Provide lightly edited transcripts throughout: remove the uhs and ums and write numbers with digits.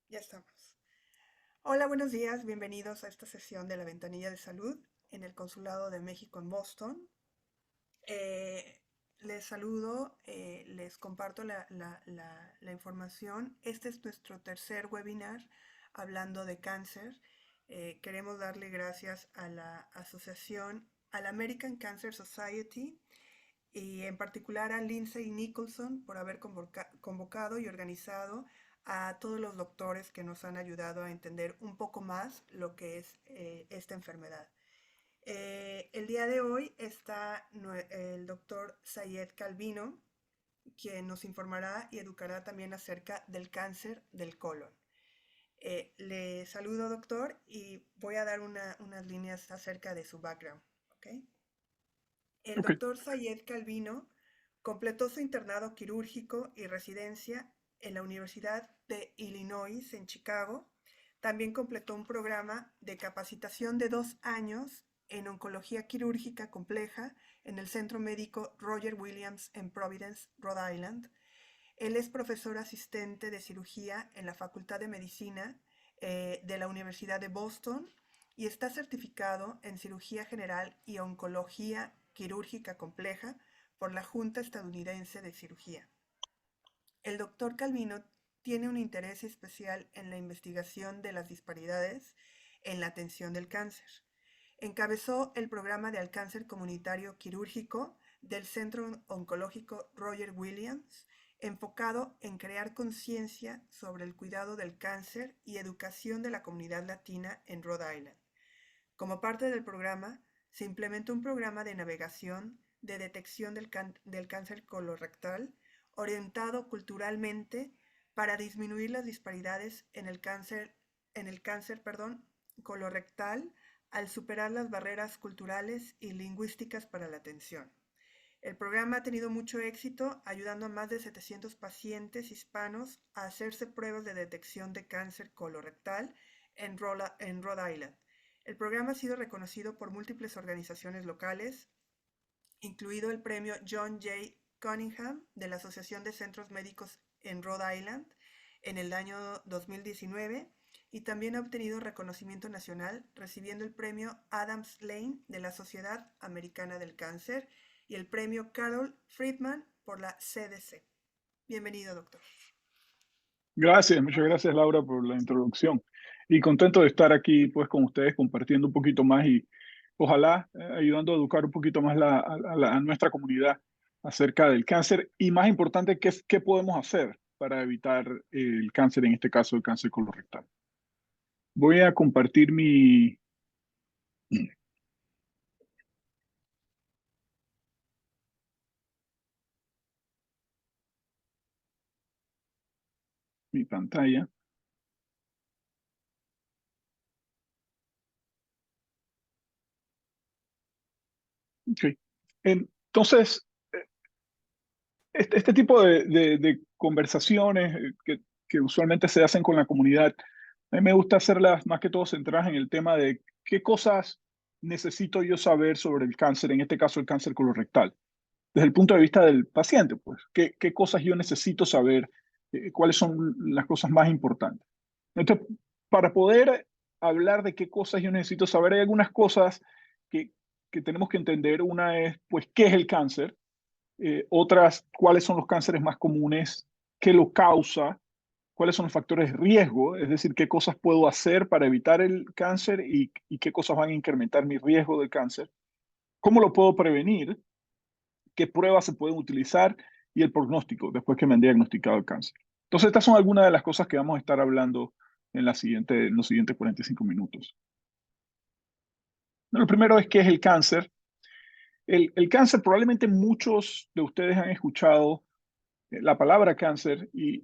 Ya estamos. Hola, buenos días. Bienvenidos a esta sesión de la Ventanilla de Salud en el Consulado de México en Boston. Les saludo, les comparto la información. Este es nuestro tercer webinar hablando de cáncer. Queremos darle gracias a la asociación, a la American Cancer Society y en particular a Lindsay Nicholson por haber convocado y organizado a todos los doctores que nos han ayudado a entender un poco más lo que es esta enfermedad. El día de hoy está el doctor Sayed Calvino, quien nos informará y educará también acerca del cáncer del colon. Le saludo, doctor, y voy a dar unas líneas acerca de su background. ¿Okay? El Ok. doctor Sayed Calvino completó su internado quirúrgico y residencia en la Universidad de Illinois en Chicago. También completó un programa de capacitación de 2 años en oncología quirúrgica compleja en el Centro Médico Roger Williams en Providence, Rhode Island. Él es profesor asistente de cirugía en la Facultad de Medicina de la Universidad de Boston y está certificado en cirugía general y oncología quirúrgica compleja por la Junta Estadounidense de Cirugía. El doctor Calvino tiene un interés especial en la investigación de las disparidades en la atención del cáncer. Encabezó el programa de cáncer comunitario quirúrgico del Centro Oncológico Roger Williams, enfocado en crear conciencia sobre el cuidado del cáncer y educación de la comunidad latina en Rhode Island. Como parte del programa, se implementó un programa de navegación de detección del cáncer colorectal orientado culturalmente para disminuir las disparidades en el cáncer colorectal al superar las barreras culturales y lingüísticas para la atención. El programa ha tenido mucho éxito, ayudando a más de 700 pacientes hispanos a hacerse pruebas de detección de cáncer colorectal en Rhode Island. El programa ha sido reconocido por múltiples organizaciones locales, incluido el premio John J. Cunningham de la Asociación de Centros Médicos en Rhode Island en el año 2019, y también ha obtenido reconocimiento nacional recibiendo el premio Adams Lane de la Sociedad Americana del Cáncer y el premio Carol Friedman por la CDC. Bienvenido, doctor. Gracias, muchas gracias Laura por la introducción. Y contento de estar aquí pues con ustedes compartiendo un poquito más y ojalá ayudando a educar un poquito más a nuestra comunidad acerca del cáncer y más importante, qué podemos hacer para evitar el cáncer, en este caso el cáncer colorectal. Voy a compartir mi pantalla. Okay. Entonces, este tipo de conversaciones que usualmente se hacen con la comunidad, a mí me gusta hacerlas más que todo centradas en el tema de qué cosas necesito yo saber sobre el cáncer, en este caso el cáncer colorectal, desde el punto de vista del paciente, pues, qué cosas yo necesito saber, cuáles son las cosas más importantes. Entonces, para poder hablar de qué cosas yo necesito saber, hay algunas cosas que, que tenemos que entender. Una es, pues, qué es el cáncer. Otras, cuáles son los cánceres más comunes, qué lo causa, cuáles son los factores de riesgo, es decir, qué cosas puedo hacer para evitar el cáncer y qué cosas van a incrementar mi riesgo de cáncer, cómo lo puedo prevenir, qué pruebas se pueden utilizar y el pronóstico después que me han diagnosticado el cáncer. Entonces, estas son algunas de las cosas que vamos a estar hablando en los siguientes 45 minutos. Lo primero es qué es el cáncer. El cáncer, probablemente muchos de ustedes han escuchado la palabra cáncer y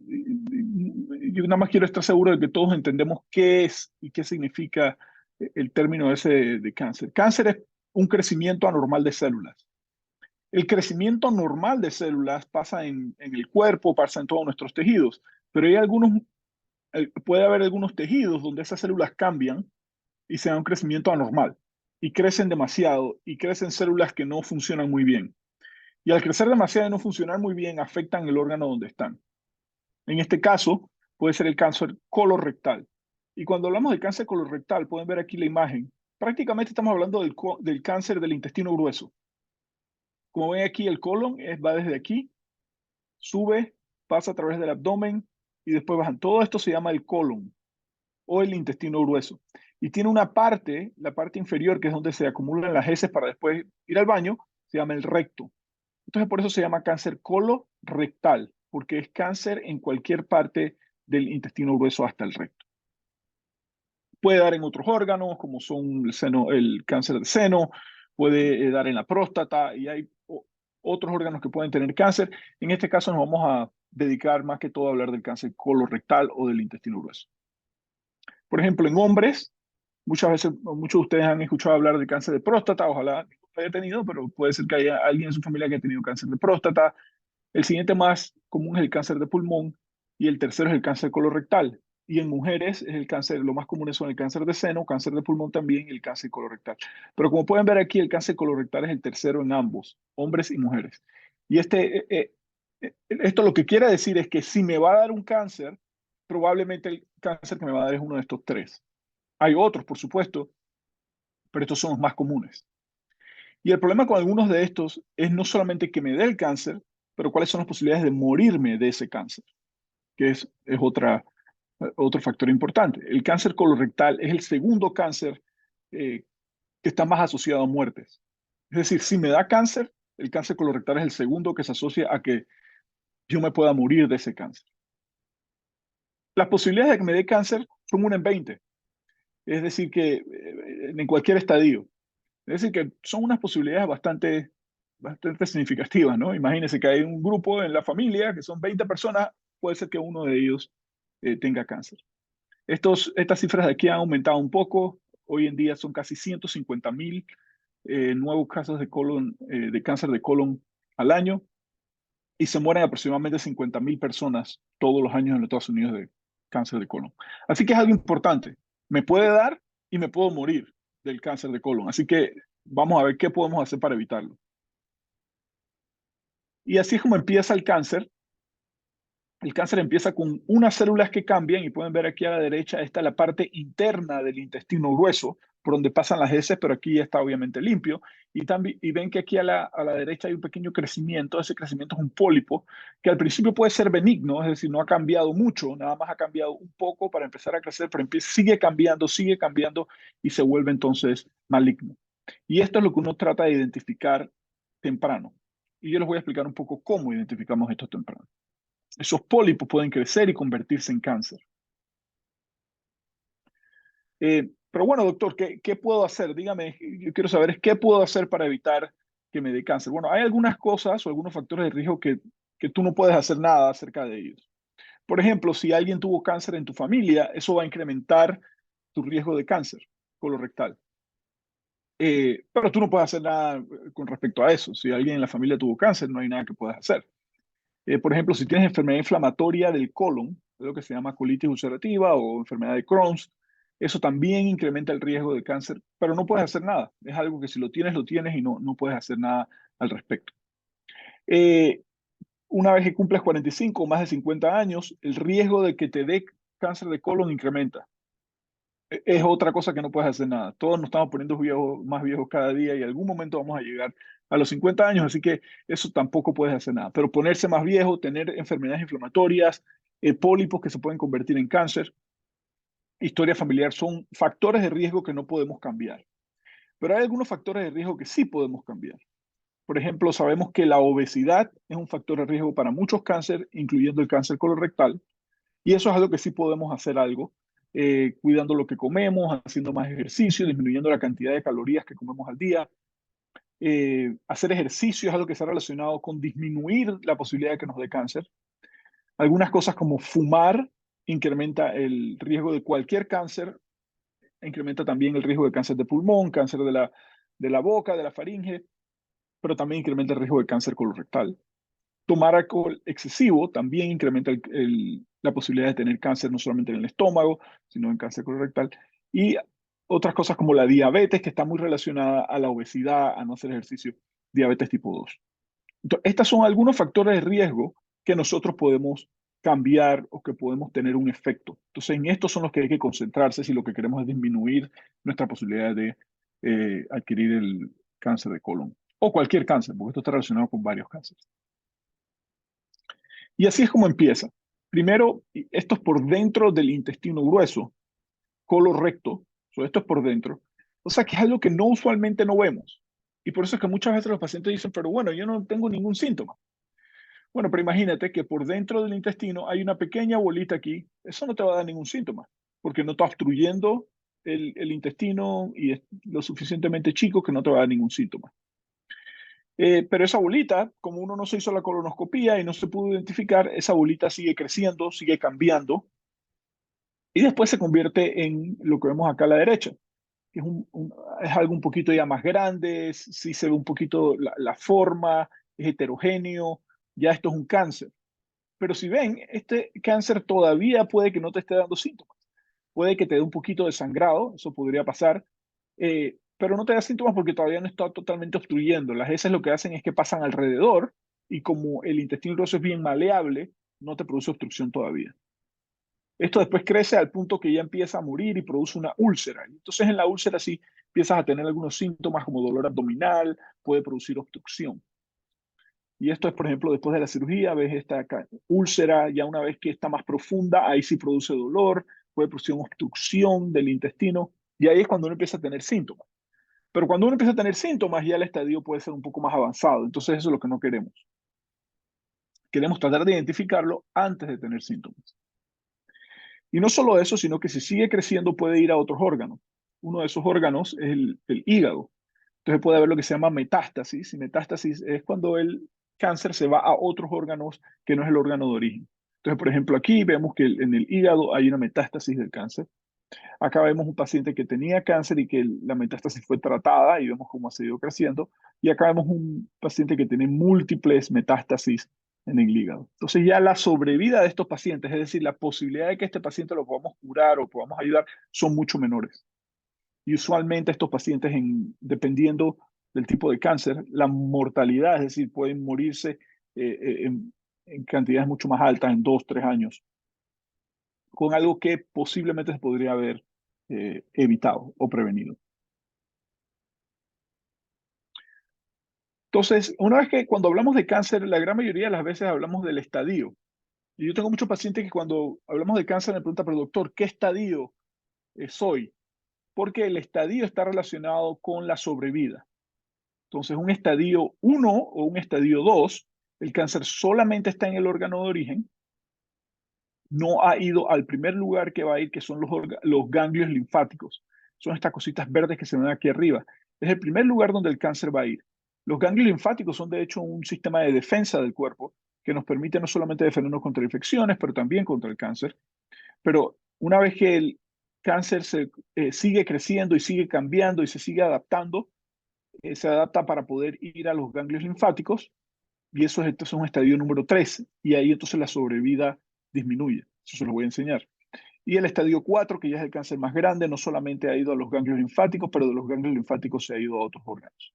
yo nada más quiero estar seguro de que todos entendemos qué es y qué significa el término ese de cáncer. Cáncer es un crecimiento anormal de células. El crecimiento normal de células pasa en el cuerpo, pasa en todos nuestros tejidos, pero puede haber algunos tejidos donde esas células cambian y se da un crecimiento anormal y crecen demasiado y crecen células que no funcionan muy bien. Y al crecer demasiado y no funcionar muy bien, afectan el órgano donde están. En este caso, puede ser el cáncer colorectal. Y cuando hablamos de cáncer colorectal, pueden ver aquí la imagen. Prácticamente estamos hablando del cáncer del intestino grueso. Como ven aquí, el colon va desde aquí, sube, pasa a través del abdomen y después bajan. Todo esto se llama el colon o el intestino grueso. Y tiene una parte, la parte inferior, que es donde se acumulan las heces para después ir al baño, se llama el recto. Entonces, por eso se llama cáncer colorectal, porque es cáncer en cualquier parte del intestino grueso hasta el recto. Puede dar en otros órganos, como son el cáncer de seno, puede dar en la próstata y hay otros órganos que pueden tener cáncer. En este caso nos vamos a dedicar más que todo a hablar del cáncer colorectal o del intestino grueso. Por ejemplo, en hombres, muchas veces, muchos de ustedes han escuchado hablar de cáncer de próstata, ojalá no lo haya tenido, pero puede ser que haya alguien en su familia que ha tenido cáncer de próstata. El siguiente más común es el cáncer de pulmón y el tercero es el cáncer colorectal. Y en mujeres es el cáncer, lo más comunes son el cáncer de seno, cáncer de pulmón también y el cáncer colorectal. Pero como pueden ver aquí, el cáncer colorectal es el tercero en ambos, hombres y mujeres. Y esto lo que quiere decir es que si me va a dar un cáncer, probablemente el cáncer que me va a dar es uno de estos tres. Hay otros, por supuesto, pero estos son los más comunes. Y el problema con algunos de estos es no solamente que me dé el cáncer, pero cuáles son las posibilidades de morirme de ese cáncer, que es otro factor importante. El cáncer colorectal es el segundo cáncer que está más asociado a muertes. Es decir, si me da cáncer, el cáncer colorectal es el segundo que se asocia a que yo me pueda morir de ese cáncer. Las posibilidades de que me dé cáncer son 1 en 20, es decir, que en cualquier estadio. Es decir, que son unas posibilidades bastante significativas, ¿no? Imagínense que hay un grupo en la familia que son 20 personas, puede ser que uno de ellos tenga cáncer. Estas cifras de aquí han aumentado un poco. Hoy en día son casi 150,000 nuevos casos de cáncer de colon al año y se mueren aproximadamente 50,000 personas todos los años en los Estados Unidos de cáncer de colon. Así que es algo importante. Me puede dar y me puedo morir del cáncer de colon. Así que vamos a ver qué podemos hacer para evitarlo. Y así es como empieza el cáncer. El cáncer empieza con unas células que cambian y pueden ver aquí a la derecha, esta es la parte interna del intestino grueso, por donde pasan las heces, pero aquí ya está obviamente limpio. Y ven que aquí a la derecha hay un pequeño crecimiento. Ese crecimiento es un pólipo que al principio puede ser benigno, es decir, no ha cambiado mucho, nada más ha cambiado un poco para empezar a crecer, pero sigue cambiando y se vuelve entonces maligno. Y esto es lo que uno trata de identificar temprano. Y yo les voy a explicar un poco cómo identificamos esto temprano. Esos pólipos pueden crecer y convertirse en cáncer. Pero bueno, doctor, ¿qué puedo hacer? Dígame, yo quiero saber qué puedo hacer para evitar que me dé cáncer. Bueno, hay algunas cosas o algunos factores de riesgo que tú no puedes hacer nada acerca de ellos. Por ejemplo, si alguien tuvo cáncer en tu familia, eso va a incrementar tu riesgo de cáncer colorectal. Pero tú no puedes hacer nada con respecto a eso. Si alguien en la familia tuvo cáncer, no hay nada que puedas hacer. Por ejemplo, si tienes enfermedad inflamatoria del colon, lo que se llama colitis ulcerativa o enfermedad de Crohn's, eso también incrementa el riesgo de cáncer, pero no puedes hacer nada. Es algo que si lo tienes y no puedes hacer nada al respecto. Una vez que cumples 45 o más de 50 años, el riesgo de que te dé cáncer de colon incrementa. Es otra cosa que no puedes hacer nada. Todos nos estamos poniendo más viejos cada día y en algún momento vamos a llegar a los 50 años, así que eso tampoco puedes hacer nada. Pero ponerse más viejo, tener enfermedades inflamatorias, pólipos que se pueden convertir en cáncer, historia familiar, son factores de riesgo que no podemos cambiar. Pero hay algunos factores de riesgo que sí podemos cambiar. Por ejemplo, sabemos que la obesidad es un factor de riesgo para muchos cánceres, incluyendo el cáncer colorectal, y eso es algo que sí podemos hacer algo, cuidando lo que comemos, haciendo más ejercicio, disminuyendo la cantidad de calorías que comemos al día. Hacer ejercicio es algo que está relacionado con disminuir la posibilidad de que nos dé cáncer. Algunas cosas como fumar incrementa el riesgo de cualquier cáncer, incrementa también el riesgo de cáncer de pulmón, cáncer de la boca, de la faringe, pero también incrementa el riesgo de cáncer colorectal. Tomar alcohol excesivo también incrementa la posibilidad de tener cáncer no solamente en el estómago, sino en cáncer colorectal. Y otras cosas como la diabetes, que está muy relacionada a la obesidad, a no hacer ejercicio, diabetes tipo 2. Entonces, estos son algunos factores de riesgo que nosotros podemos cambiar o que podemos tener un efecto. Entonces, en estos son los que hay que concentrarse si lo que queremos es disminuir nuestra posibilidad de adquirir el cáncer de colon o cualquier cáncer, porque esto está relacionado con varios cánceres. Y así es como empieza. Primero, esto es por dentro del intestino grueso, colon-recto, esto es por dentro. O sea que es algo que no usualmente no vemos. Y por eso es que muchas veces los pacientes dicen, pero bueno, yo no tengo ningún síntoma. Bueno, pero imagínate que por dentro del intestino hay una pequeña bolita aquí. Eso no te va a dar ningún síntoma, porque no está obstruyendo el intestino y es lo suficientemente chico que no te va a dar ningún síntoma. Pero esa bolita, como uno no se hizo la colonoscopía y no se pudo identificar, esa bolita sigue creciendo, sigue cambiando y después se convierte en lo que vemos acá a la derecha, que es, es algo un poquito ya más grande, sí se ve un poquito la forma, es heterogéneo, ya esto es un cáncer. Pero si ven, este cáncer todavía puede que no te esté dando síntomas. Puede que te dé un poquito de sangrado, eso podría pasar, pero no te da síntomas porque todavía no está totalmente obstruyendo. Las heces lo que hacen es que pasan alrededor y como el intestino grueso es bien maleable, no te produce obstrucción todavía. Esto después crece al punto que ya empieza a morir y produce una úlcera. Entonces en la úlcera sí empiezas a tener algunos síntomas como dolor abdominal, puede producir obstrucción. Y esto es, por ejemplo, después de la cirugía, ves esta úlcera, ya una vez que está más profunda, ahí sí produce dolor, puede producir una obstrucción del intestino, y ahí es cuando uno empieza a tener síntomas. Pero cuando uno empieza a tener síntomas, ya el estadio puede ser un poco más avanzado. Entonces eso es lo que no queremos. Queremos tratar de identificarlo antes de tener síntomas. Y no solo eso, sino que si sigue creciendo puede ir a otros órganos. Uno de esos órganos es el hígado. Entonces puede haber lo que se llama metástasis, y metástasis es cuando el cáncer se va a otros órganos que no es el órgano de origen. Entonces, por ejemplo, aquí vemos que en el hígado hay una metástasis del cáncer. Acá vemos un paciente que tenía cáncer y que la metástasis fue tratada y vemos cómo ha seguido creciendo. Y acá vemos un paciente que tiene múltiples metástasis en el hígado. Entonces ya la sobrevida de estos pacientes, es decir, la posibilidad de que este paciente lo podamos curar o podamos ayudar, son mucho menores. Y usualmente estos pacientes, dependiendo del tipo de cáncer, la mortalidad, es decir, pueden morirse en cantidades mucho más altas, en 2, 3 años, con algo que posiblemente se podría haber evitado o prevenido. Entonces, una vez que cuando hablamos de cáncer, la gran mayoría de las veces hablamos del estadio. Y yo tengo muchos pacientes que cuando hablamos de cáncer me preguntan, pero doctor, ¿qué estadio soy? Porque el estadio está relacionado con la sobrevida. Entonces, un estadio 1 o un estadio 2, el cáncer solamente está en el órgano de origen, no ha ido al primer lugar que va a ir, que son los ganglios linfáticos. Son estas cositas verdes que se ven aquí arriba. Es el primer lugar donde el cáncer va a ir. Los ganglios linfáticos son, de hecho, un sistema de defensa del cuerpo que nos permite no solamente defendernos contra infecciones, pero también contra el cáncer. Pero una vez que el cáncer sigue creciendo y sigue cambiando y se sigue adaptando, se adapta para poder ir a los ganglios linfáticos y eso es entonces un estadio número 3 y ahí entonces la sobrevida disminuye. Eso se lo voy a enseñar. Y el estadio 4, que ya es el cáncer más grande, no solamente ha ido a los ganglios linfáticos, pero de los ganglios linfáticos se ha ido a otros órganos.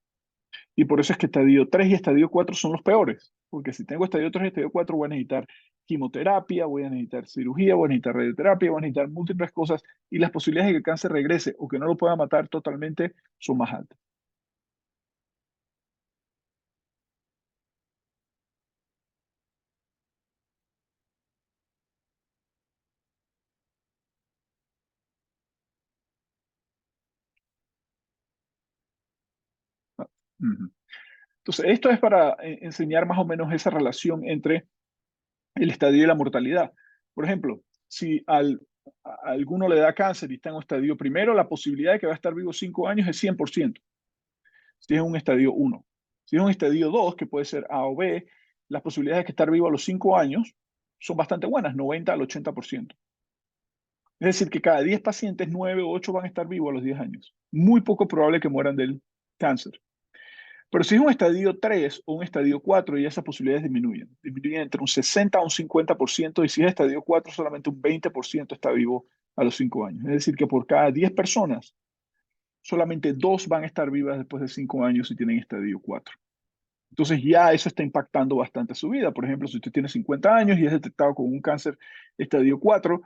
Y por eso es que estadio 3 y estadio 4 son los peores, porque si tengo estadio 3 y estadio 4 voy a necesitar quimioterapia, voy a necesitar cirugía, voy a necesitar radioterapia, voy a necesitar múltiples cosas y las posibilidades de que el cáncer regrese o que no lo pueda matar totalmente son más altas. Ujú. Entonces, esto es para enseñar más o menos esa relación entre el estadio y la mortalidad. Por ejemplo, si a alguno le da cáncer y está en un estadio primero, la posibilidad de que va a estar vivo 5 años es 100%, si es un estadio 1. Si es un estadio 2, que puede ser A o B, las posibilidades de que estar vivo a los 5 años son bastante buenas, 90 al 80%. Es decir, que cada 10 pacientes, 9 o 8 van a estar vivos a los 10 años. Muy poco probable que mueran del cáncer. Pero si es un estadio 3 o un estadio 4, ya esas posibilidades disminuyen. Disminuyen entre un 60 a un 50%, y si es estadio 4, solamente un 20% está vivo a los 5 años. Es decir, que por cada 10 personas, solamente 2 van a estar vivas después de 5 años si tienen estadio 4. Entonces ya eso está impactando bastante su vida. Por ejemplo, si usted tiene 50 años y es detectado con un cáncer estadio 4,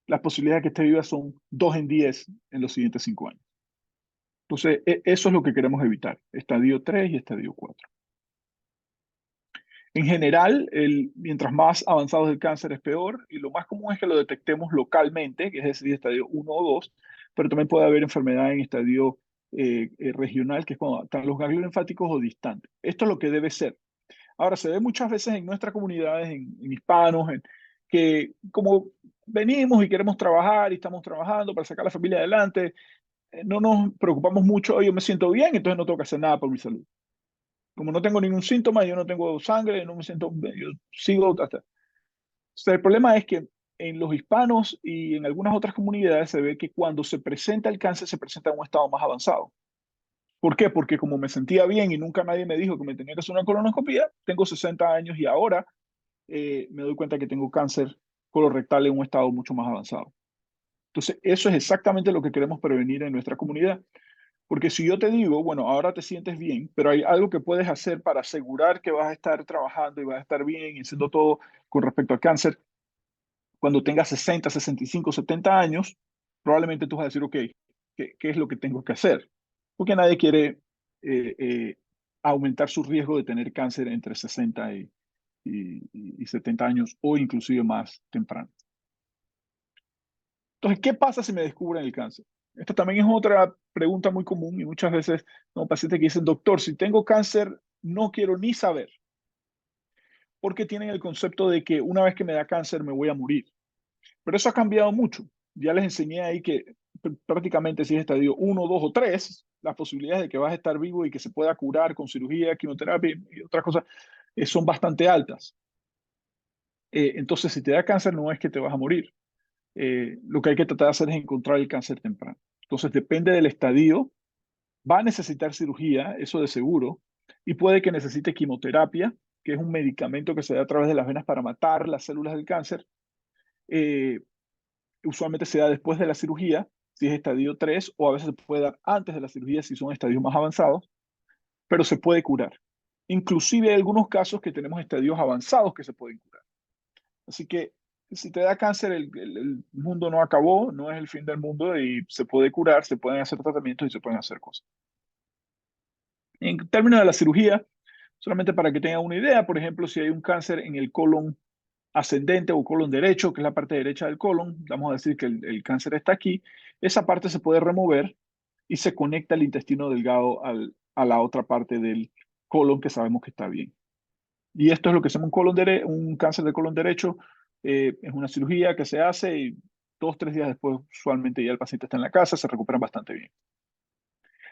las posibilidades de que esté viva son 2 en 10 en los siguientes 5 años. Entonces, eso es lo que queremos evitar, estadio 3 y estadio 4. En general, mientras más avanzado es el cáncer es peor, y lo más común es que lo detectemos localmente, que es decir, estadio 1 o 2, pero también puede haber enfermedad en estadio regional, que es cuando están los ganglios linfáticos o distantes. Esto es lo que debe ser. Ahora, se ve muchas veces en nuestras comunidades, en hispanos, que como venimos y queremos trabajar y estamos trabajando para sacar a la familia adelante, no nos preocupamos mucho, yo me siento bien, entonces no tengo que hacer nada por mi salud. Como no tengo ningún síntoma, yo no tengo sangre, no me siento, yo sigo hasta. O sea, el problema es que en los hispanos y en algunas otras comunidades se ve que cuando se presenta el cáncer se presenta en un estado más avanzado. ¿Por qué? Porque como me sentía bien y nunca nadie me dijo que me tenía que hacer una colonoscopia, tengo 60 años y ahora me doy cuenta que tengo cáncer colorectal en un estado mucho más avanzado. Entonces, eso es exactamente lo que queremos prevenir en nuestra comunidad. Porque si yo te digo, bueno, ahora te sientes bien, pero hay algo que puedes hacer para asegurar que vas a estar trabajando y vas a estar bien y haciendo todo con respecto al cáncer, cuando tengas 60, 65, 70 años, probablemente tú vas a decir, ok, ¿qué es lo que tengo que hacer? Porque nadie quiere eh, eh, aumentar su riesgo de tener cáncer entre 60 y 70 años o inclusive más temprano. Entonces, ¿qué pasa si me descubren el cáncer? Esta también es otra pregunta muy común y muchas veces tengo pacientes que dicen, doctor, si tengo cáncer, no quiero ni saber, porque tienen el concepto de que una vez que me da cáncer me voy a morir. Pero eso ha cambiado mucho. Ya les enseñé ahí que prácticamente si es estadio 1, 2 o 3, las posibilidades de que vas a estar vivo y que se pueda curar con cirugía, quimioterapia y otras cosas son bastante altas. Entonces, si te da cáncer, no es que te vas a morir. Lo que hay que tratar de hacer es encontrar el cáncer temprano. Entonces, depende del estadio, va a necesitar cirugía, eso de seguro, y puede que necesite quimioterapia, que es un medicamento que se da a través de las venas para matar las células del cáncer. Eh, Usualmente se da después de la cirugía, si es estadio 3, o a veces se puede dar antes de la cirugía si son estadios más avanzados, pero se puede curar. Inclusive hay algunos casos que tenemos estadios avanzados que se pueden curar. Así que si te da cáncer, el mundo no acabó, no es el fin del mundo y se puede curar, se pueden hacer tratamientos y se pueden hacer cosas. En términos de la cirugía, solamente para que tengan una idea, por ejemplo, si hay un cáncer en el colon ascendente o colon derecho, que es la parte derecha del colon, vamos a decir que el cáncer está aquí, esa parte se puede remover y se conecta el intestino delgado a la otra parte del colon que sabemos que está bien. Y esto es lo que se llama un cáncer de colon derecho. Es una cirugía que se hace y 2, 3 días después, usualmente ya el paciente está en la casa, se recupera bastante bien.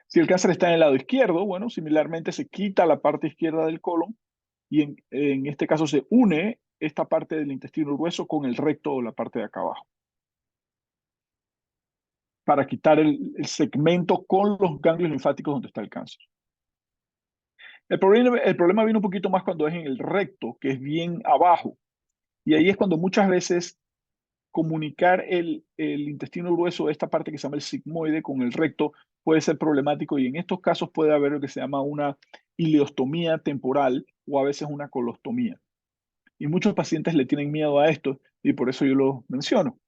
Si el cáncer está en el lado izquierdo, bueno, similarmente se quita la parte izquierda del colon y en este caso se une esta parte del intestino grueso con el recto o la parte de acá abajo para quitar el segmento con los ganglios linfáticos donde está el cáncer. El problema viene un poquito más cuando es en el recto, que es bien abajo. Y ahí es cuando muchas veces comunicar el intestino grueso, esta parte que se llama el sigmoide, con el recto puede ser problemático y en estos casos puede haber lo que se llama una ileostomía temporal o a veces una colostomía. Y muchos pacientes le tienen miedo a esto y por eso yo lo menciono.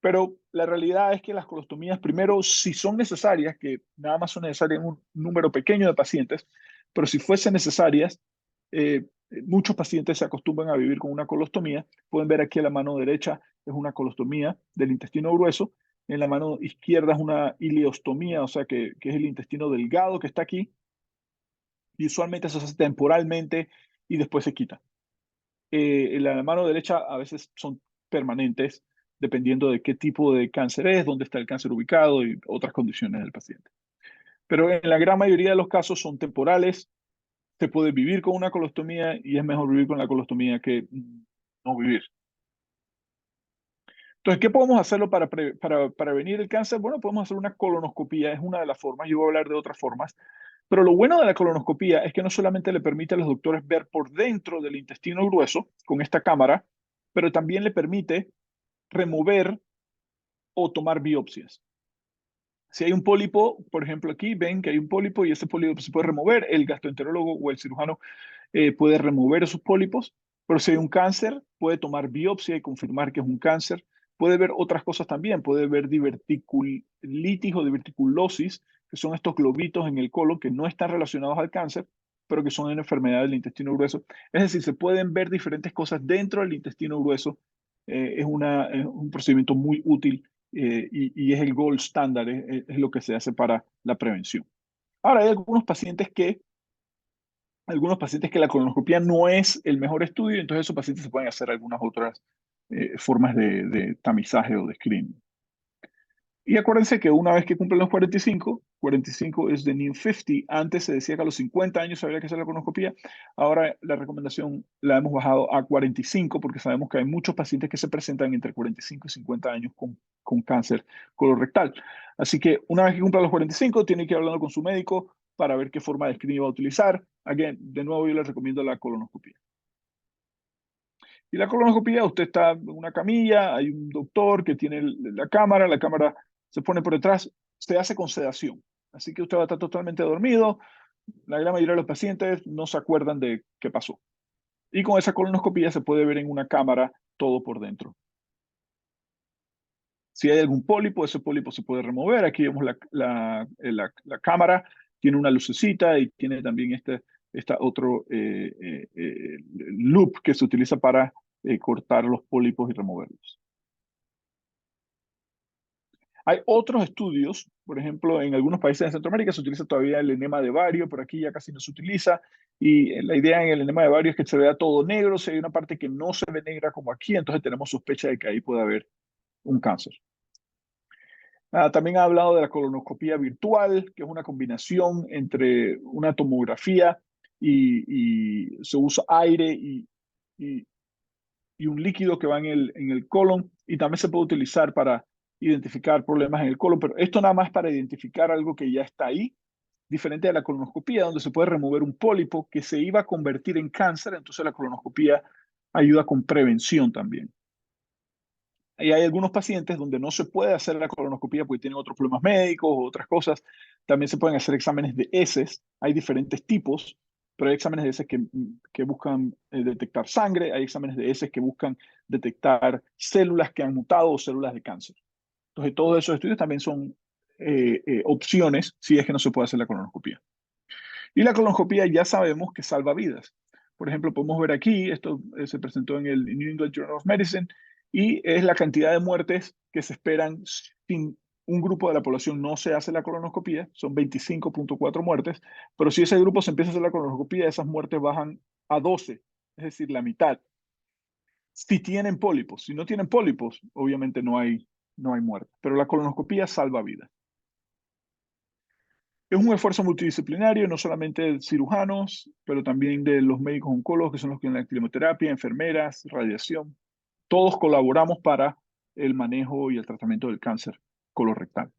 Pero la realidad es que las colostomías, primero, si son necesarias, que nada más son necesarias en un número pequeño de pacientes, pero si fuesen necesarias, muchos pacientes se acostumbran a vivir con una colostomía. Pueden ver aquí a la mano derecha es una colostomía del intestino grueso, en la mano izquierda es una ileostomía, o sea que es el intestino delgado que está aquí, y usualmente eso se hace temporalmente y después se quita. En la mano derecha a veces son permanentes, dependiendo de qué tipo de cáncer es, dónde está el cáncer ubicado y otras condiciones del paciente. Pero en la gran mayoría de los casos son temporales, se puede vivir con una colostomía y es mejor vivir con la colostomía que no vivir. Entonces, ¿qué podemos hacerlo para prevenir el cáncer? Bueno, podemos hacer una colonoscopía, es una de las formas, yo voy a hablar de otras formas, pero lo bueno de la colonoscopía es que no solamente le permite a los doctores ver por dentro del intestino grueso con esta cámara, pero también le permite remover o tomar biopsias. Si hay un pólipo, por ejemplo, aquí ven que hay un pólipo y ese pólipo se puede remover, el gastroenterólogo o el cirujano puede remover esos pólipos, pero si hay un cáncer, puede tomar biopsia y confirmar que es un cáncer. Puede ver otras cosas también, puede ver diverticulitis o diverticulosis, que son estos globitos en el colon que no están relacionados al cáncer, pero que son una enfermedad del intestino grueso. Es decir, se pueden ver diferentes cosas dentro del intestino grueso. Es un procedimiento muy útil y es el gold standard, es lo que se hace para la prevención. Ahora, hay algunos pacientes que la colonoscopia no es el mejor estudio, entonces esos pacientes se pueden hacer algunas otras formas de tamizaje o de screening. Y acuérdense que una vez que cumplen los 45 es the new 50. Antes se decía que a los 50 años habría que hacer la colonoscopia. Ahora la recomendación la hemos bajado a 45 porque sabemos que hay muchos pacientes que se presentan entre 45 y 50 años con cáncer colorectal. Así que una vez que cumplan los 45, tiene que ir hablando con su médico para ver qué forma de screening va a utilizar. Again, de nuevo yo les recomiendo la colonoscopia. Y la colonoscopia, usted está en una camilla, hay un doctor que tiene la cámara se pone por detrás, se hace con sedación. Así que usted va a estar totalmente dormido. La gran mayoría de los pacientes no se acuerdan de qué pasó. Y con esa colonoscopia se puede ver en una cámara todo por dentro. Si hay algún pólipo, ese pólipo se puede remover. Aquí vemos la cámara, tiene una lucecita y tiene también esta otro loop que se utiliza para cortar los pólipos y removerlos. Hay otros estudios, por ejemplo, en algunos países de Centroamérica se utiliza todavía el enema de bario, pero aquí ya casi no se utiliza. Y la idea en el enema de bario es que se vea todo negro. Si hay una parte que no se ve negra como aquí, entonces tenemos sospecha de que ahí puede haber un cáncer. También ha hablado de la colonoscopia virtual, que es una combinación entre una tomografía y se usa aire y, y un líquido que va en el colon y también se puede utilizar para identificar problemas en el colon, pero esto nada más para identificar algo que ya está ahí, diferente de la colonoscopia, donde se puede remover un pólipo que se iba a convertir en cáncer, entonces la colonoscopia ayuda con prevención también. Y hay algunos pacientes donde no se puede hacer la colonoscopia porque tienen otros problemas médicos o otras cosas. También se pueden hacer exámenes de heces. Hay diferentes tipos, pero hay exámenes de heces que buscan detectar sangre. Hay exámenes de heces que buscan detectar células que han mutado o células de cáncer. Entonces, todos esos estudios también son opciones si es que no se puede hacer la colonoscopia. Y la colonoscopia ya sabemos que salva vidas. Por ejemplo, podemos ver aquí, esto se presentó en el New England Journal of Medicine, y es la cantidad de muertes que se esperan sin un grupo de la población no se hace la colonoscopia, son 25.4 muertes, pero si ese grupo se empieza a hacer la colonoscopia, esas muertes bajan a 12, es decir, la mitad. Si tienen pólipos, si no tienen pólipos, obviamente no hay muerte, pero la colonoscopia salva vidas. Es un esfuerzo multidisciplinario, no solamente de cirujanos, pero también de los médicos oncólogos, que son los que en la quimioterapia, enfermeras, radiación. Todos colaboramos para el manejo y el tratamiento del cáncer colorectal.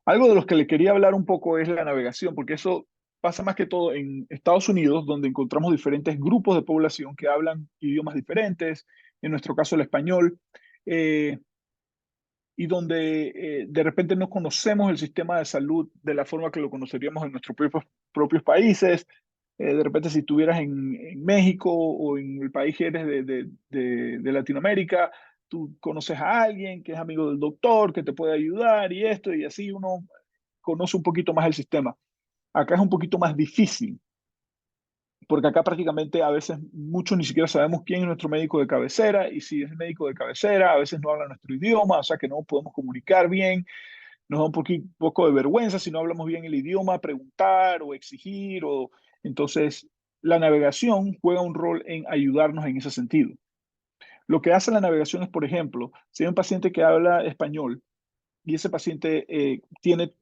Algo de los que le quería hablar un poco es la navegación, porque eso pasa más que todo en Estados Unidos, donde encontramos diferentes grupos de población que hablan idiomas diferentes, en nuestro caso el español. Y donde de repente no conocemos el sistema de salud de la forma que lo conoceríamos en nuestros propios países. De repente si estuvieras en México o en el país que eres de Latinoamérica, tú conoces a alguien que es amigo del doctor, que te puede ayudar y esto, y así uno conoce un poquito más el sistema. Acá es un poquito más difícil porque acá prácticamente a veces muchos ni siquiera sabemos quién es nuestro médico de cabecera y si es el médico de cabecera, a veces no habla nuestro idioma, o sea que no podemos comunicar bien, nos da un poco de vergüenza si no hablamos bien el idioma, preguntar o exigir, o entonces la navegación juega un rol en ayudarnos en ese sentido. Lo que hace la navegación es, por ejemplo, si hay un paciente que habla español y ese paciente tiene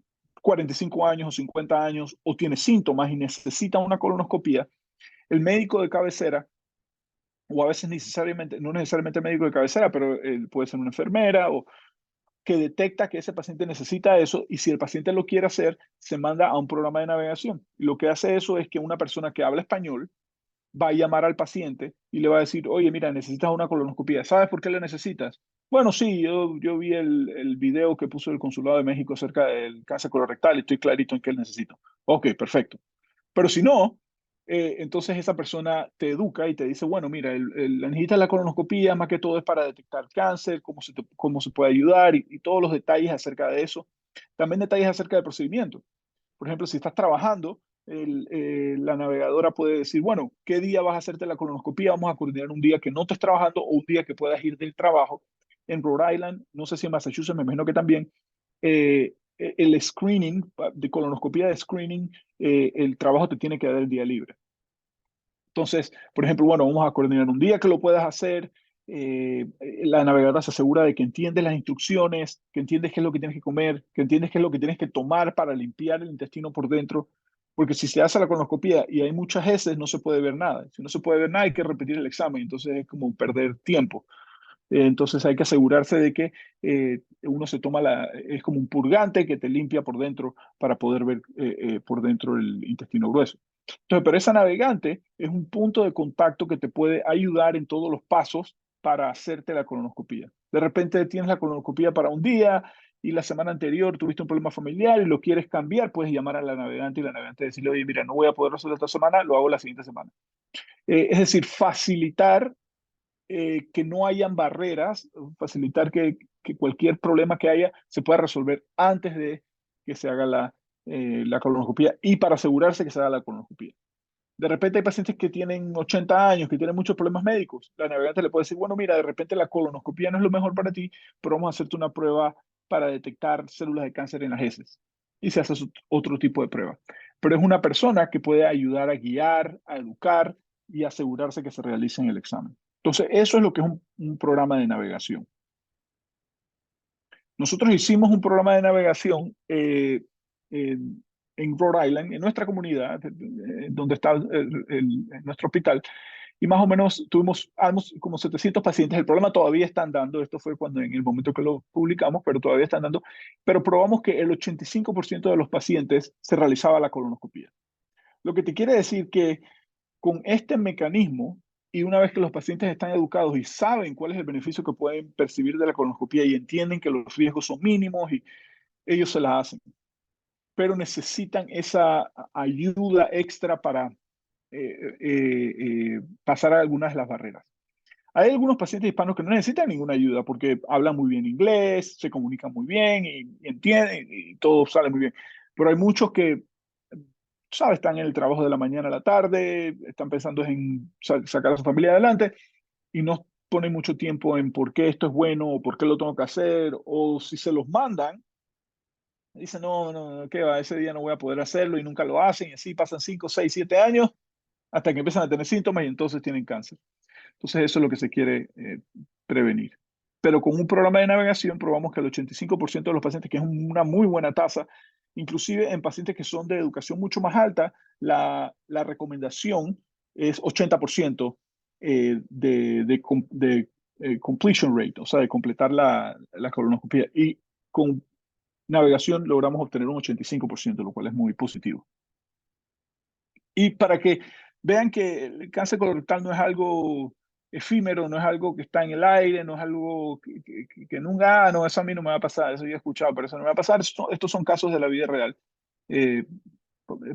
45 años o 50 años o tiene síntomas y necesita una colonoscopia, el médico de cabecera, o a veces no necesariamente el médico de cabecera, pero puede ser una enfermera o que detecta que ese paciente necesita eso y si el paciente lo quiere hacer, se manda a un programa de navegación. Y lo que hace eso es que una persona que habla español va a llamar al paciente y le va a decir, oye, mira, necesitas una colonoscopia. ¿Sabes por qué la necesitas? Bueno, sí, yo vi el video que puso el Consulado de México acerca del cáncer colorectal y estoy clarito en qué necesito. Ok, perfecto. Pero si no, entonces esa persona te educa y te dice, bueno, mira, necesitas la colonoscopía, más que todo es para detectar cáncer, cómo se puede ayudar y todos los detalles acerca de eso. También detalles acerca del procedimiento. Por ejemplo, si estás trabajando, la navegadora puede decir, bueno, ¿qué día vas a hacerte la colonoscopia? Vamos a coordinar un día que no estés trabajando o un día que puedas ir del trabajo. En Rhode Island, no sé si en Massachusetts, me imagino que también, el screening, de colonoscopia de screening, el trabajo te tiene que dar el día libre. Entonces, por ejemplo, bueno, vamos a coordinar un día que lo puedas hacer. La navegadora se asegura de que entiendes las instrucciones, que entiendes qué es lo que tienes que comer, que entiendes qué es lo que tienes que tomar para limpiar el intestino por dentro. Porque si se hace la colonoscopia y hay muchas heces, no se puede ver nada. Si no se puede ver nada, hay que repetir el examen. Entonces es como perder tiempo. Entonces hay que asegurarse de que uno se toma es como un purgante que te limpia por dentro para poder ver por dentro el intestino grueso. Entonces, pero esa navegante es un punto de contacto que te puede ayudar en todos los pasos para hacerte la colonoscopia. De repente tienes la colonoscopia para un día y la semana anterior tuviste un problema familiar y lo quieres cambiar, puedes llamar a la navegante y la navegante decirle, oye, mira, no voy a poder resolver esta semana, lo hago la siguiente semana. Es decir, facilitar que no hayan barreras, facilitar que cualquier problema que haya se pueda resolver antes de que se haga la colonoscopia y para asegurarse que se haga la colonoscopia. De repente hay pacientes que tienen 80 años, que tienen muchos problemas médicos. La navegante le puede decir, bueno, mira, de repente la colonoscopia no es lo mejor para ti, pero vamos a hacerte una prueba para detectar células de cáncer en las heces. Y se hace otro tipo de prueba. Pero es una persona que puede ayudar a guiar, a educar y asegurarse que se realice en el examen. Entonces, eso es lo que es un programa de navegación. Nosotros hicimos un programa de navegación en Rhode Island, en nuestra comunidad, donde está nuestro hospital, y más o menos tuvimos como 700 pacientes. El programa todavía está andando, esto fue cuando en el momento que lo publicamos, pero todavía está andando, pero probamos que el 85% de los pacientes se realizaba la colonoscopia. Lo que te quiere decir que con este mecanismo, y una vez que los pacientes están educados y saben cuál es el beneficio que pueden percibir de la colonoscopia y entienden que los riesgos son mínimos y ellos se la hacen, pero necesitan esa ayuda extra para pasar algunas de las barreras. Hay algunos pacientes hispanos que no necesitan ninguna ayuda porque hablan muy bien inglés, se comunican muy bien y entienden y todo sale muy bien. Pero hay muchos que, ¿sabes? Están en el trabajo de la mañana a la tarde, están pensando en sacar a su familia adelante y no ponen mucho tiempo en por qué esto es bueno o por qué lo tengo que hacer o si se los mandan, dicen, no, no, no, qué va, ese día no voy a poder hacerlo y nunca lo hacen y así pasan 5, 6, 7 años hasta que empiezan a tener síntomas y entonces tienen cáncer. Entonces eso es lo que se quiere prevenir. Pero con un programa de navegación probamos que el 85% de los pacientes, que es una muy buena tasa, inclusive en pacientes que son de educación mucho más alta, la recomendación es 80% de completion rate, o sea, de completar la colonoscopia. Y con navegación logramos obtener un 85%, lo cual es muy positivo. Y para que vean que el cáncer colorectal no es algo efímero, no es algo que está en el aire, no es algo que nunca, no, eso a mí no me va a pasar, eso yo he escuchado, pero eso no me va a pasar. Estos son casos de la vida real, eh,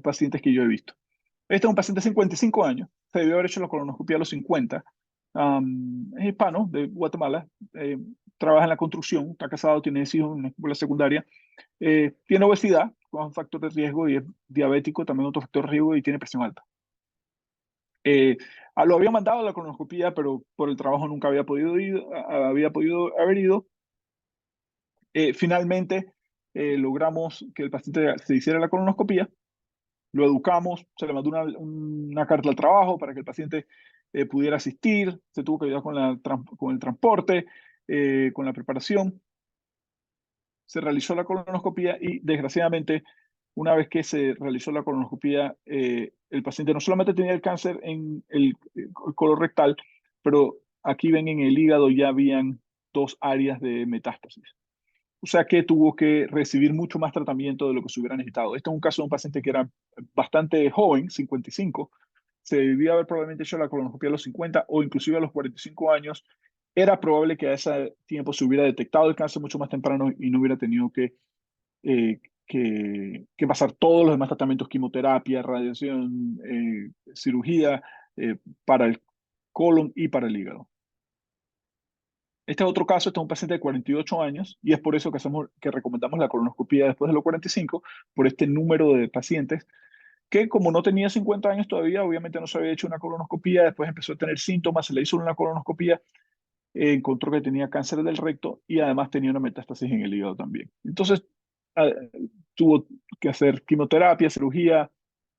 pacientes que yo he visto. Este es un paciente de 55 años, se debió haber hecho la colonoscopia a los 50. Es hispano, de Guatemala, trabaja en la construcción, está casado, tiene 6 hijos en una escuela secundaria, tiene obesidad, con un factor de riesgo, y es diabético, también otro factor de riesgo, y tiene presión alta. Eh, lo había mandado a la colonoscopia, pero por el trabajo nunca había podido haber ido. Finalmente, logramos que el paciente se hiciera la colonoscopia, lo educamos, se le mandó una carta al trabajo para que el paciente pudiera asistir, se tuvo que ayudar con el transporte, con la preparación, se realizó la colonoscopia y desgraciadamente, una vez que se realizó la colonoscopia, el paciente no solamente tenía el cáncer en el colorectal, pero aquí ven en el hígado ya habían 2 áreas de metástasis. O sea que tuvo que recibir mucho más tratamiento de lo que se hubiera necesitado. Este es un caso de un paciente que era bastante joven, 55. Se debía haber probablemente hecho la colonoscopia a los 50 o inclusive a los 45 años era probable que a ese tiempo se hubiera detectado el cáncer mucho más temprano y no hubiera tenido eh, que pasar todos los demás tratamientos, quimioterapia, radiación, cirugía, para el colon y para el hígado. Este es otro caso, este es un paciente de 48 años y es por eso que recomendamos la colonoscopia después de los 45, por este número de pacientes que como no tenía 50 años todavía, obviamente no se había hecho una colonoscopia, después empezó a tener síntomas, se le hizo una colonoscopia, encontró que tenía cáncer del recto y además tenía una metástasis en el hígado también. Entonces, ah, tuvo que hacer quimioterapia, cirugía,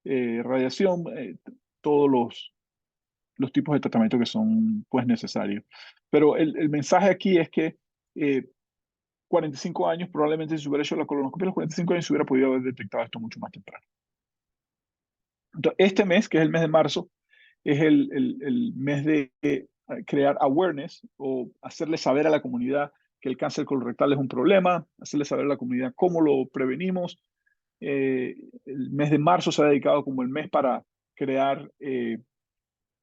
radiación, todos los tipos de tratamiento que son pues necesarios. Pero el mensaje aquí es que 45 años, probablemente si se hubiera hecho la colonoscopia a los 45 años, se hubiera podido haber detectado esto mucho más temprano. Entonces, este mes, que es el mes de marzo, es el mes de crear awareness o hacerle saber a la comunidad que el cáncer colorectal es un problema, hacerle saber a la comunidad cómo lo prevenimos. El mes de marzo se ha dedicado como el mes para crear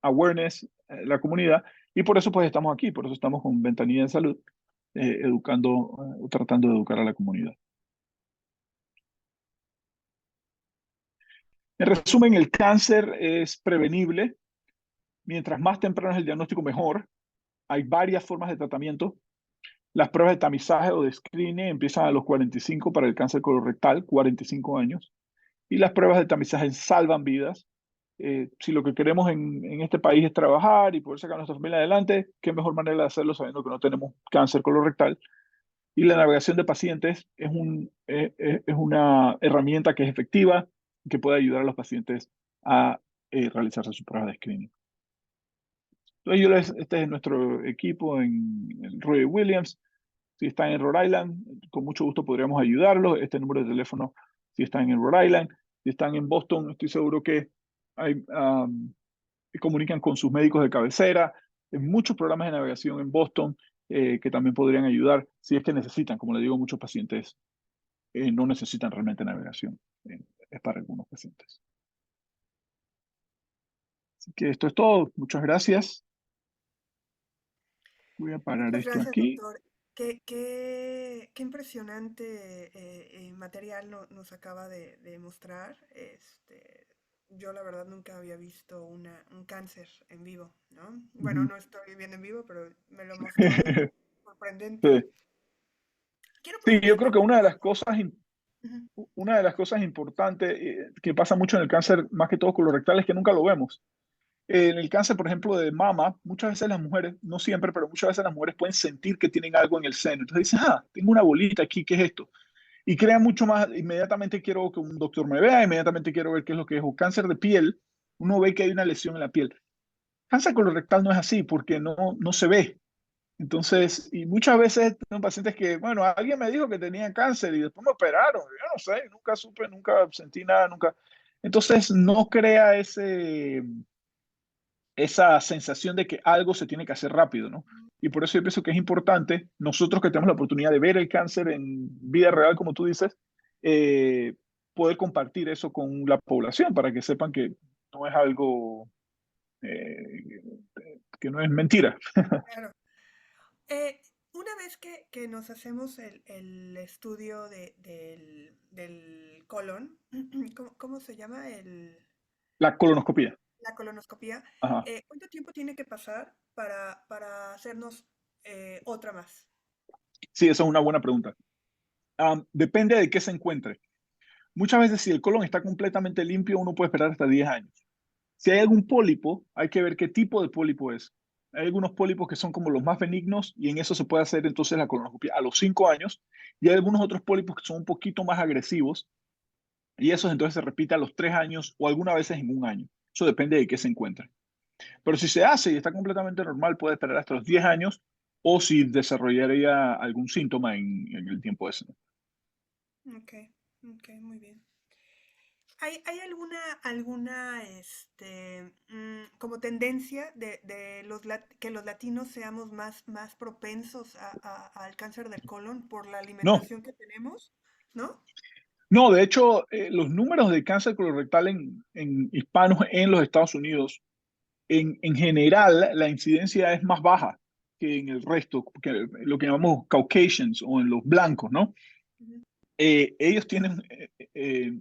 awareness en la comunidad y por eso pues estamos aquí, por eso estamos con Ventanilla de Salud, educando o tratando de educar a la comunidad. En resumen, el cáncer es prevenible. Mientras más temprano es el diagnóstico, mejor. Hay varias formas de tratamiento. Las pruebas de tamizaje o de screening empiezan a los 45 para el cáncer colorectal, 45 años. Y las pruebas de tamizaje salvan vidas. Si lo que queremos en este país es trabajar y poder sacar a nuestra familia adelante, qué mejor manera de hacerlo sabiendo que no tenemos cáncer colorectal. Y la navegación de pacientes es una herramienta que es efectiva, que puede ayudar a los pacientes a realizarse sus pruebas de screening. Entonces, este es nuestro equipo en el Roy Williams. Si están en Rhode Island, con mucho gusto podríamos ayudarlos. Este número de teléfono, si están en Rhode Island. Si están en Boston, estoy seguro que comunican con sus médicos de cabecera. Hay muchos programas de navegación en Boston que también podrían ayudar si es que necesitan. Como le digo, muchos pacientes no necesitan realmente navegación. Es para algunos pacientes. Así que esto es todo. Muchas gracias. Voy a parar Muchas esto gracias, aquí. doctor. Qué impresionante material nos acaba de mostrar. Yo la verdad nunca había visto un cáncer en vivo, ¿no? Bueno, Ujú. no estoy viendo en vivo, pero me lo mostró y sorprendente. Sí. Quiero Sí, yo creo preguntarte que por... Ujú. una de las cosas importantes que pasa mucho en el cáncer, más que todo colorectal, es que nunca lo vemos. En el cáncer, por ejemplo, de mama, muchas veces las mujeres, no siempre, pero muchas veces las mujeres pueden sentir que tienen algo en el seno. Entonces dicen, tengo una bolita aquí, ¿qué es esto? Y crean mucho más, inmediatamente quiero que un doctor me vea, inmediatamente quiero ver qué es lo que es. O cáncer de piel, uno ve que hay una lesión en la piel. Cáncer colorectal no es así porque no se ve. Entonces, y muchas veces tengo pacientes que, bueno, alguien me dijo que tenía cáncer y después me operaron. Yo no sé, nunca supe, nunca sentí nada, nunca. Entonces, no crea esa sensación de que algo se tiene que hacer rápido, ¿no? Y por eso yo pienso que es importante, nosotros que tenemos la oportunidad de ver el cáncer en vida real, como tú dices, eh, poder compartir eso con la población para que sepan que no es algo, eh, que no es mentira. Claro. Una vez que nos hacemos el estudio del colon, ¿cómo se llama? La colonoscopia. La colonoscopía. Ajá. ¿Cuánto tiempo tiene que pasar para hacernos otra más? Sí, esa es una buena pregunta. Depende de qué se encuentre. Muchas veces, si el colon está completamente limpio, uno puede esperar hasta 10 años. Si hay algún pólipo, hay que ver qué tipo de pólipo es. Hay algunos pólipos que son como los más benignos y en eso se puede hacer entonces la colonoscopia a los 5 años. Y hay algunos otros pólipos que son un poquito más agresivos y esos entonces se repite a los 3 años o algunas veces en un año. Eso depende de qué se encuentre. Pero si se hace y está completamente normal, puede esperar hasta los 10 años o si desarrollaría algún síntoma en el tiempo ese. Ok, ok, muy bien. ¿Hay alguna como tendencia de que los latinos seamos más propensos al cáncer del colon por la No, alimentación que tenemos? ¿No? no, de hecho, los números de cáncer colorectal en hispanos en los Estados Unidos, en general, la incidencia es más baja. que en el resto, lo que llamamos Caucasians o en los blancos, ¿no? Ujú. Ellos tienen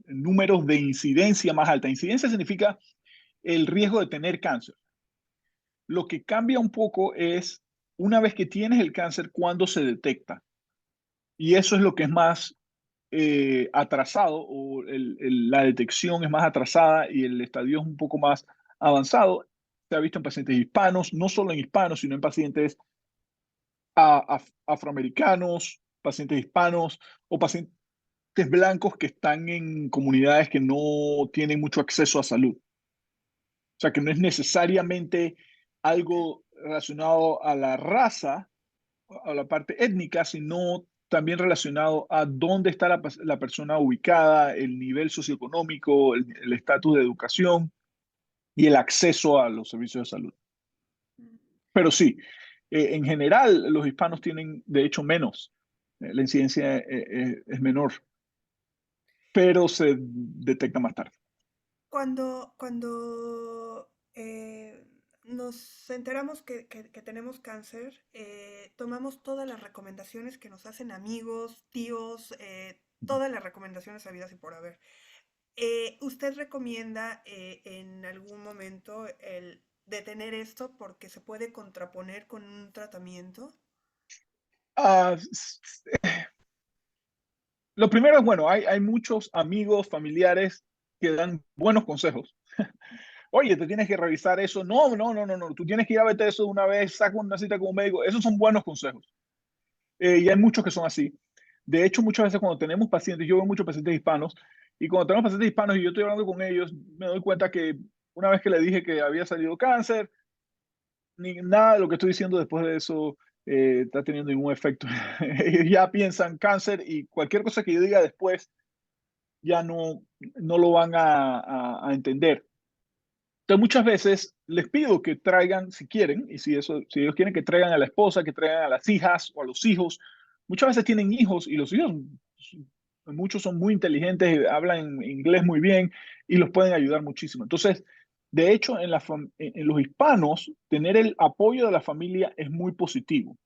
números de incidencia más alta. Incidencia significa el riesgo de tener cáncer. Lo que cambia un poco es una vez que tienes el cáncer, cuándo se detecta. Y eso es lo que es más atrasado, o la detección es más atrasada y el estadio es un poco más avanzado. Se ha visto en pacientes hispanos, no solo en hispanos, sino en pacientes afroamericanos, pacientes hispanos o pacientes blancos que están en comunidades que no tienen mucho acceso a salud. O sea, que no es necesariamente algo relacionado a la raza, a la parte étnica, sino también relacionado a dónde está la persona ubicada, el nivel socioeconómico, el estatus de educación y el acceso a los servicios de salud. Pero sí, en general los hispanos tienen, de hecho, menos. La incidencia es menor, pero se detecta más tarde. Cuando nos enteramos que tenemos cáncer, tomamos todas las recomendaciones que nos hacen amigos, tíos, todas las recomendaciones habidas y por haber. ¿Usted recomienda en algún momento el detener esto porque se puede contraponer con un tratamiento? Ah, lo primero es, bueno, hay muchos amigos, familiares que dan buenos consejos. Oye, te tienes que revisar eso. No, no, no, no, no. Tú tienes que ir a verte eso de una vez, saca una cita con un médico. Esos son buenos consejos. Y hay muchos que son así. De hecho, muchas veces cuando tenemos pacientes, yo veo muchos pacientes hispanos, y cuando tenemos pacientes hispanos y yo estoy hablando con ellos, me doy cuenta que una vez que le dije que había salido cáncer, ni nada de lo que estoy diciendo después de eso está teniendo ningún efecto. Ellos ya piensan cáncer y cualquier cosa que yo diga después ya no lo van a entender. Entonces muchas veces les pido que traigan, si quieren, y si ellos quieren que traigan a la esposa, que traigan a las hijas o a los hijos. Muchas veces tienen hijos y los hijos, muchos son muy inteligentes, hablan inglés muy bien y los pueden ayudar muchísimo. Entonces, de hecho, en los hispanos, tener el apoyo de la familia es muy positivo.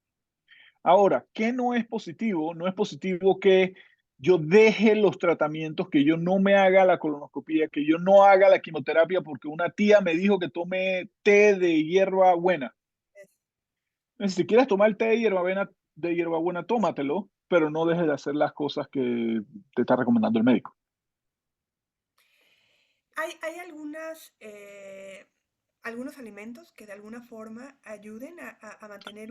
Ahora, ¿qué no es positivo? No es positivo que yo deje los tratamientos, que yo no me haga la colonoscopia, que yo no haga la quimioterapia porque una tía me dijo que tome té de hierbabuena. Si quieres tomar el té de hierbabuena, tómatelo, pero no dejes de hacer las cosas que te está recomendando el médico. Hay algunos alimentos que de alguna forma ayuden a mantener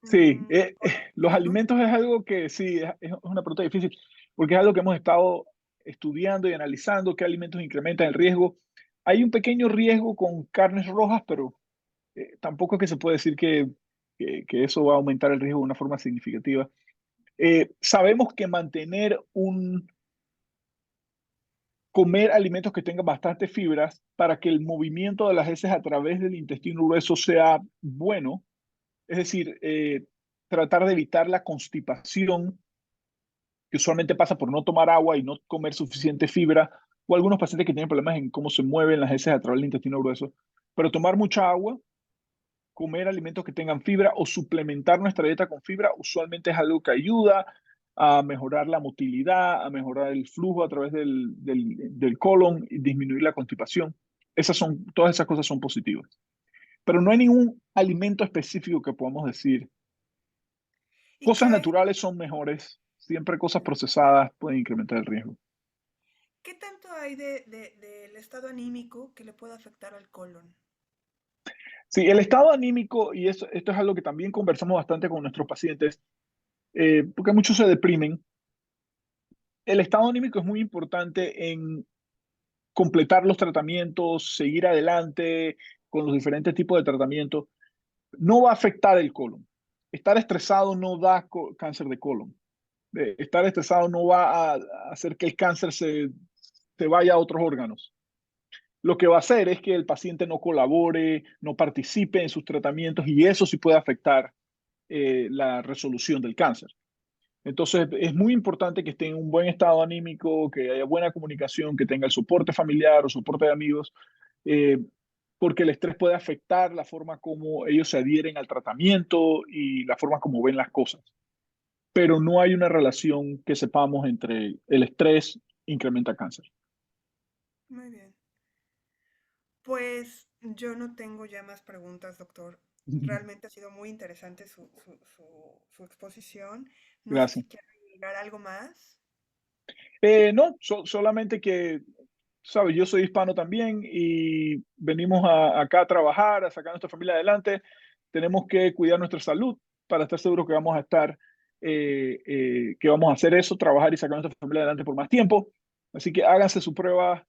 Sí, un colon los sano. alimentos es algo que sí, es una pregunta difícil, porque es algo que hemos estado estudiando y analizando, qué alimentos incrementan el riesgo. Hay un pequeño riesgo con carnes rojas, pero tampoco es que se puede decir que eso va a aumentar el riesgo de una forma significativa. Sabemos que comer alimentos que tengan bastantes fibras para que el movimiento de las heces a través del intestino grueso sea bueno, es decir, tratar de evitar la constipación, que usualmente pasa por no tomar agua y no comer suficiente fibra, o algunos pacientes que tienen problemas en cómo se mueven las heces a través del intestino grueso. Pero tomar mucha agua, comer alimentos que tengan fibra o suplementar nuestra dieta con fibra, usualmente es algo que ayuda a mejorar la motilidad, a mejorar el flujo a través del colon y disminuir la constipación. Todas esas cosas son positivas. Pero no hay ningún alimento específico que podamos decir. ¿Y Cosas naturales son mejores. Siempre cosas procesadas pueden incrementar el riesgo. qué tanto hay del estado anímico que le puede afectar al colon? Sí, el estado anímico, y esto es algo que también conversamos bastante con nuestros pacientes, porque muchos se deprimen. El estado anímico es muy importante en completar los tratamientos, seguir adelante con los diferentes tipos de tratamientos. No va a afectar el colon. Estar estresado no da cáncer de colon. Estar estresado no va a hacer que el cáncer se vaya a otros órganos. Lo que va a hacer es que el paciente no colabore, no participe en sus tratamientos y eso sí puede afectar la resolución del cáncer. Entonces es muy importante que esté en un buen estado anímico, que haya buena comunicación, que tenga el soporte familiar o soporte de amigos, eh, porque el estrés puede afectar la forma como ellos se adhieren al tratamiento y la forma como ven las cosas. Pero no hay una relación que sepamos entre el estrés incrementa cáncer. Muy bien. Pues yo no tengo ya más preguntas, doctor. Realmente ha sido muy interesante su exposición. No sé si Gracias. quiere agregar algo más. No, solamente que, sabes, yo soy hispano también y venimos acá a trabajar, a sacar a nuestra familia adelante. Tenemos que cuidar nuestra salud para estar seguros que vamos a estar, que vamos a hacer eso, trabajar y sacar a nuestra familia adelante por más tiempo. Así que háganse su prueba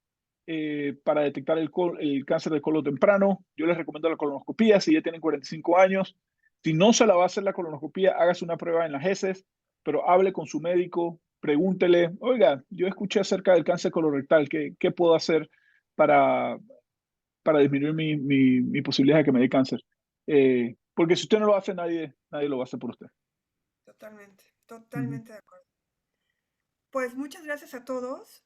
para detectar el cáncer de colon temprano. Yo les recomiendo la colonoscopía si ya tienen 45 años. Si no se la va a hacer la colonoscopía, hágase una prueba en las heces, pero hable con su médico, pregúntele, oiga, yo escuché acerca del cáncer colorectal, ¿qué puedo hacer para, para disminuir mi posibilidad de que me dé cáncer? Porque si usted no lo hace, nadie lo va a hacer por usted. Totalmente, Ujú. totalmente de acuerdo. Pues muchas gracias a todos.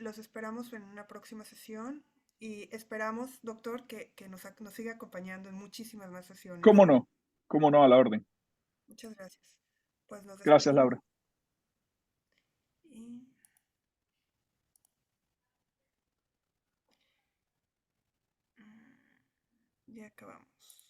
Los esperamos en una próxima sesión y esperamos, doctor, que nos siga acompañando en muchísimas más sesiones. ¿Cómo no? ¿Cómo no? A la orden. Muchas gracias. Pues nos Gracias, despedimos Laura. y ya acabamos.